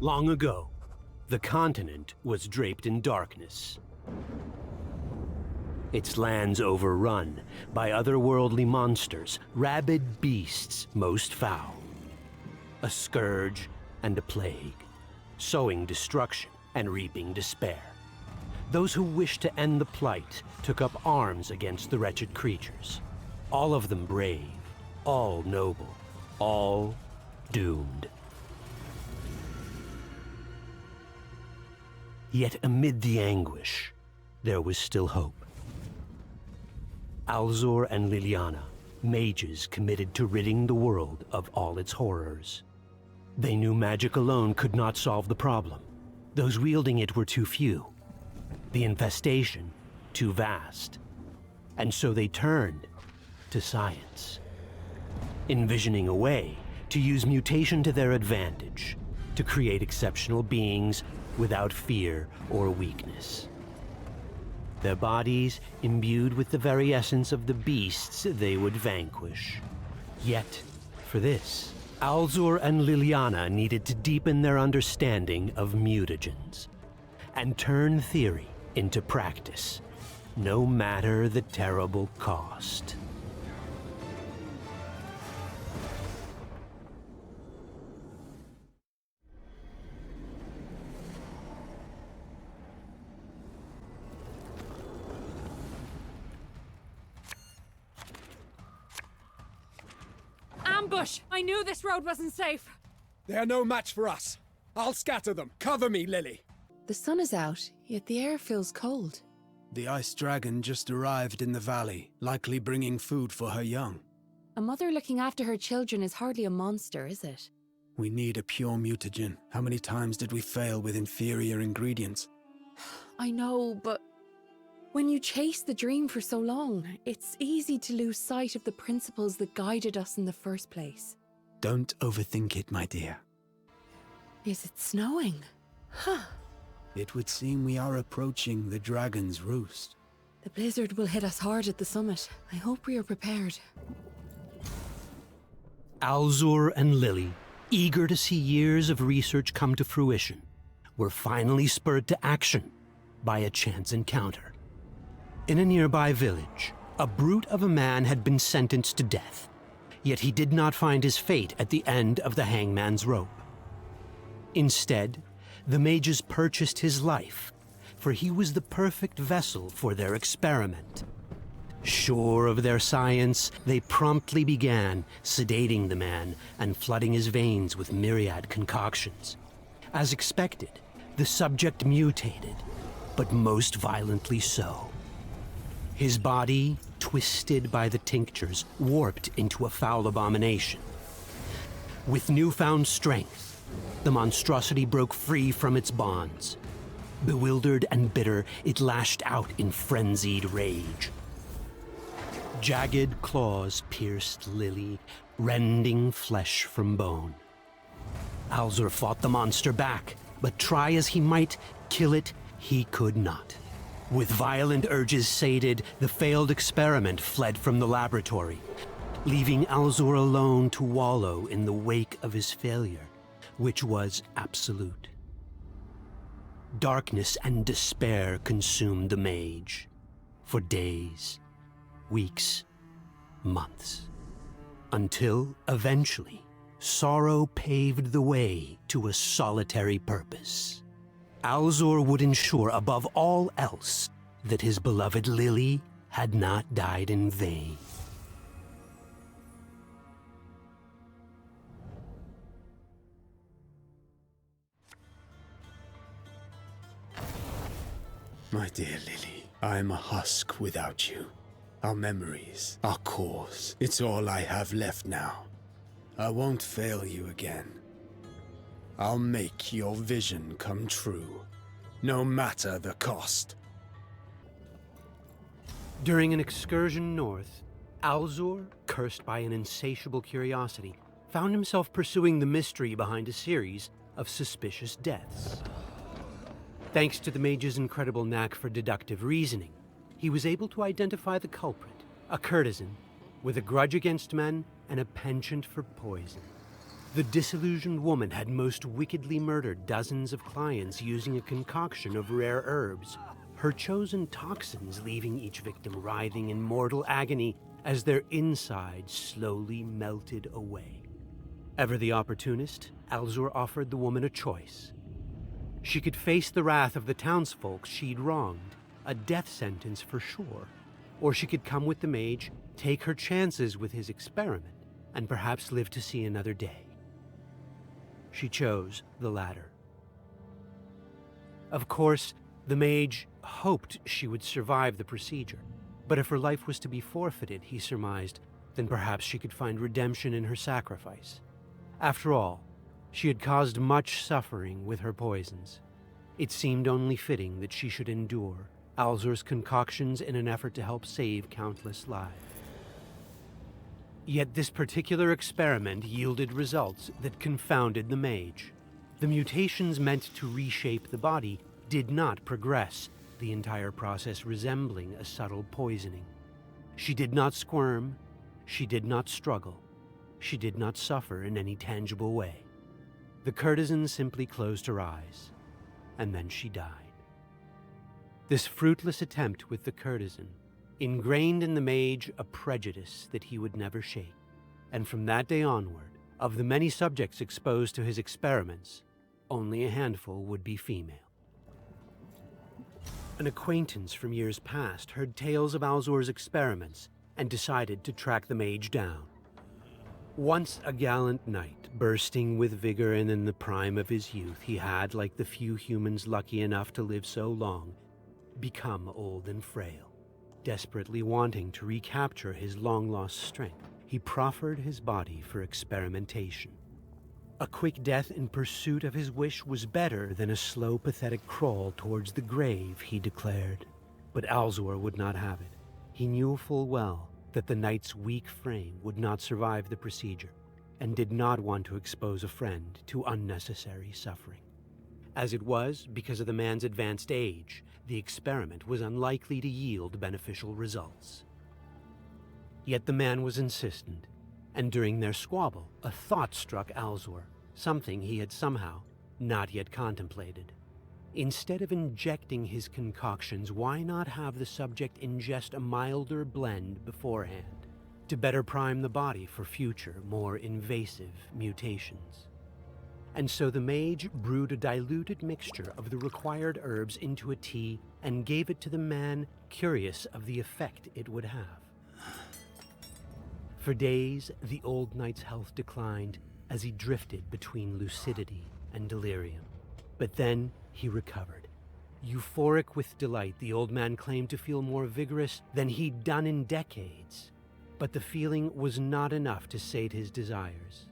Long ago, the continent was draped in darkness. Its lands overrun by otherworldly monsters, rabid beasts most foul. A scourge and a plague, sowing destruction and reaping despair. Those who wished to end the plight took up arms against the wretched creatures. All of them brave, all noble, all doomed. Yet amid the anguish, there was still hope. Alzur and Liliana, mages committed to ridding the world of all its horrors. They knew magic alone could not solve the problem. Those wielding it were too few, the infestation too vast, and so they turned to science, envisioning a way to use mutation to their advantage, to create exceptional beings without fear or weakness. Their bodies imbued with the very essence of the beasts they would vanquish. Yet, for this, Alzur and Liliana needed to deepen their understanding of mutagens and turn theory into practice, no matter the terrible cost. Ambush! I knew this road wasn't safe. They are no match for us. I'll scatter them. Cover me, Lily. The sun is out, yet the air feels cold. The ice dragon just arrived in the valley, likely bringing food for her young. A mother looking after her children is hardly a monster, is it? We need a pure mutagen. How many times did we fail with inferior ingredients? I know, but when you chase the dream for so long, it's easy to lose sight of the principles that guided us in the first place. Don't overthink it, my dear. Is it snowing? Huh. It would seem we are approaching the dragon's roost. The blizzard will hit us hard at the summit. I hope we are prepared. Alzur and Lily, eager to see years of research come to fruition, were finally spurred to action by a chance encounter. In a nearby village, a brute of a man had been sentenced to death, yet he did not find his fate at the end of the hangman's rope. Instead, the mages purchased his life, for he was the perfect vessel for their experiment. Sure of their science, they promptly began sedating the man and flooding his veins with myriad concoctions. As expected, the subject mutated, but most violently so. His body, twisted by the tinctures, warped into a foul abomination. With newfound strength, the monstrosity broke free from its bonds. Bewildered and bitter, it lashed out in frenzied rage. Jagged claws pierced Lily, rending flesh from bone. Alzur fought the monster back, but try as he might, kill it he could not. With violent urges sated, the failed experiment fled from the laboratory, leaving Alzur alone to wallow in the wake of his failure, which was absolute. Darkness and despair consumed the mage for days, weeks, months, until eventually sorrow paved the way to a solitary purpose. Alzur would ensure above all else that his beloved Lily had not died in vain. My dear Lily, I'm a husk without you. Our memories, our cause, it's all I have left now. I won't fail you again. I'll make your vision come true, no matter the cost. During an excursion north, Alzur, cursed by an insatiable curiosity, found himself pursuing the mystery behind a series of suspicious deaths. Thanks to the mage's incredible knack for deductive reasoning, he was able to identify the culprit, a courtesan with a grudge against men and a penchant for poison. The disillusioned woman had most wickedly murdered dozens of clients using a concoction of rare herbs, her chosen toxins leaving each victim writhing in mortal agony as their insides slowly melted away. Ever the opportunist, Alzur offered the woman a choice. She could face the wrath of the townsfolk she'd wronged, a death sentence for sure, or she could come with the mage, take her chances with his experiment, and perhaps live to see another day. She chose the latter. Of course, the mage hoped she would survive the procedure, but if her life was to be forfeited, he surmised, then perhaps she could find redemption in her sacrifice. After all, she had caused much suffering with her poisons. It seemed only fitting that she should endure Alzur's concoctions in an effort to help save countless lives. Yet this particular experiment yielded results that confounded the mage. The mutations meant to reshape the body did not progress, the entire process resembling a subtle poisoning. She did not squirm, she did not struggle, she did not suffer in any tangible way. The courtesan simply closed her eyes, and then she died. This fruitless attempt with the courtesan ingrained in the mage a prejudice that he would never shake, and from that day onward, of the many subjects exposed to his experiments, only a handful would be female. An acquaintance from years past heard tales of Alzur's experiments and decided to track the mage down. Once a gallant knight, bursting with vigor and in the prime of his youth, he had, like the few humans lucky enough to live so long, become old and frail. Desperately wanting to recapture his long-lost strength, he proffered his body for experimentation. A quick death in pursuit of his wish was better than a slow, pathetic crawl towards the grave, he declared. But Alzur would not have it. He knew full well that the knight's weak frame would not survive the procedure, and did not want to expose a friend to unnecessary suffering. As it was, because of the man's advanced age, the experiment was unlikely to yield beneficial results. Yet the man was insistent, and during their squabble, a thought struck Alzur, something he had somehow not yet contemplated. Instead of injecting his concoctions, why not have the subject ingest a milder blend beforehand, to better prime the body for future, more invasive mutations? And so the mage brewed a diluted mixture of the required herbs into a tea and gave it to the man, curious of the effect it would have. For days, the old knight's health declined as he drifted between lucidity and delirium. But then he recovered. Euphoric with delight, the old man claimed to feel more vigorous than he'd done in decades. But the feeling was not enough to sate his desires.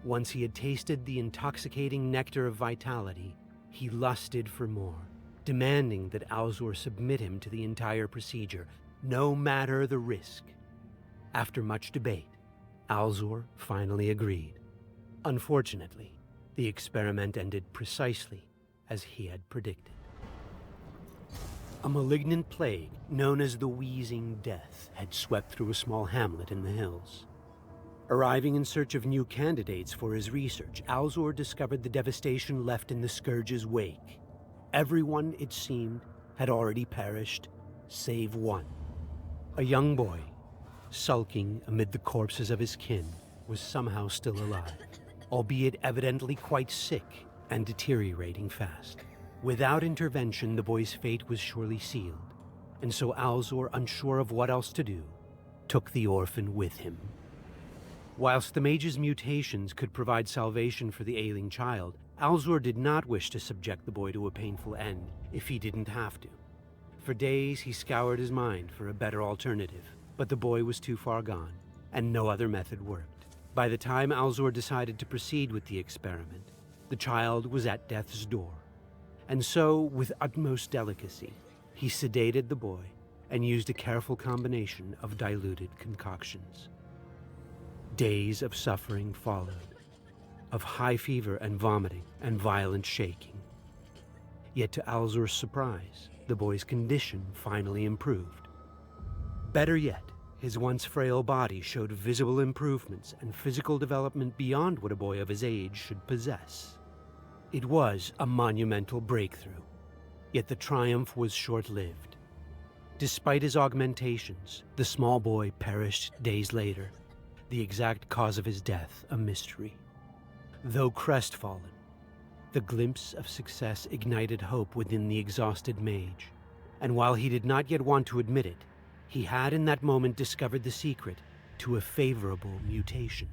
Once he had tasted the intoxicating nectar of vitality, he lusted for more, demanding that Alzur submit him to the entire procedure, no matter the risk. After much debate, Alzur finally agreed. Unfortunately, the experiment ended precisely as he had predicted. A malignant plague, known as the Wheezing Death, had swept through a small hamlet in the hills. Arriving in search of new candidates for his research, Alzur discovered the devastation left in the scourge's wake. Everyone, it seemed, had already perished, save one. A young boy, sulking amid the corpses of his kin, was somehow still alive, albeit evidently quite sick and deteriorating fast. Without intervention, the boy's fate was surely sealed, and so Alzur, unsure of what else to do, took the orphan with him. Whilst the mage's mutations could provide salvation for the ailing child, Alzur did not wish to subject the boy to a painful end if he didn't have to. For days he scoured his mind for a better alternative, but the boy was too far gone, and no other method worked. By the time Alzur decided to proceed with the experiment, the child was at death's door. And so, with utmost delicacy, he sedated the boy and used a careful combination of diluted concoctions. Days of suffering followed, of high fever and vomiting and violent shaking. Yet to Alzur's surprise, the boy's condition finally improved. Better yet, His once frail body showed visible improvements and physical development beyond what a boy of his age should possess. It was a monumental breakthrough, yet the triumph was short-lived. Despite his augmentations, the small boy perished days later, the exact cause of his death a mystery. Though crestfallen, the glimpse of success ignited hope within the exhausted mage, and while he did not yet want to admit it, he had in that moment discovered the secret to a favorable mutation.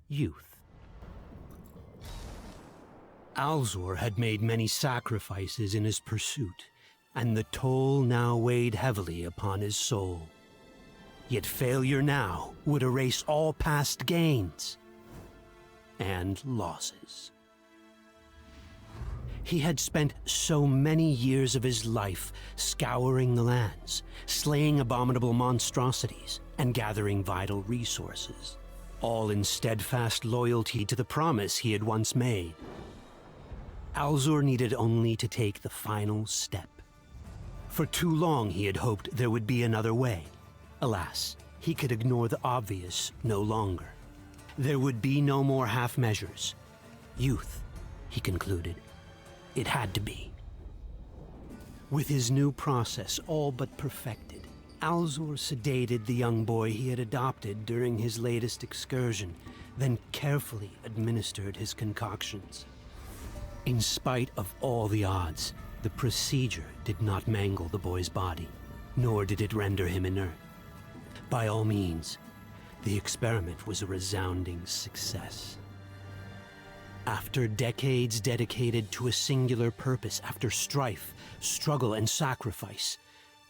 Youth. Alzur had made many sacrifices in his pursuit, and the toll now weighed heavily upon his soul. Yet failure now would erase all past gains and losses. He had spent so many years of his life scouring the lands, slaying abominable monstrosities, and gathering vital resources, all in steadfast loyalty to the promise he had once made. Alzur needed only to take the final step. For too long he had hoped there would be another way. Alas, he could ignore the obvious no longer. There would be no more half measures. Youth, he concluded. It had to be. With his new process all but perfected, Alzur sedated the young boy he had adopted during his latest excursion, then carefully administered his concoctions. In spite of all the odds, the procedure did not mangle the boy's body, nor did it render him inert. By all means, the experiment was a resounding success. After decades dedicated to a singular purpose, after strife, struggle, and sacrifice,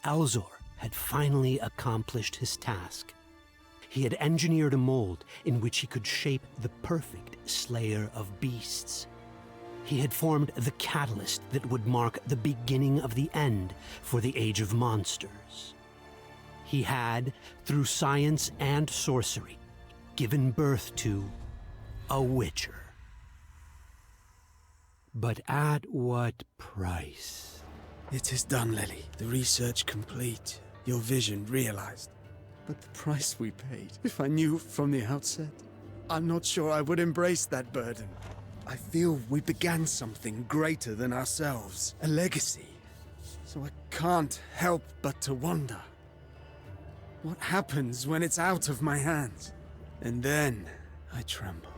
Alzur had finally accomplished his task. He had engineered a mold in which he could shape the perfect slayer of beasts. He had formed the catalyst that would mark the beginning of the end for the Age of Monsters. He had, through science and sorcery, given birth to a Witcher. But at what price? It is done, Lily. The research complete. Your vision realized. But the price we paid, if I knew from the outset, I'm not sure I would embrace that burden. I feel we began something greater than ourselves, a legacy. So I can't help but to wonder. What happens when it's out of my hands? And then I tremble.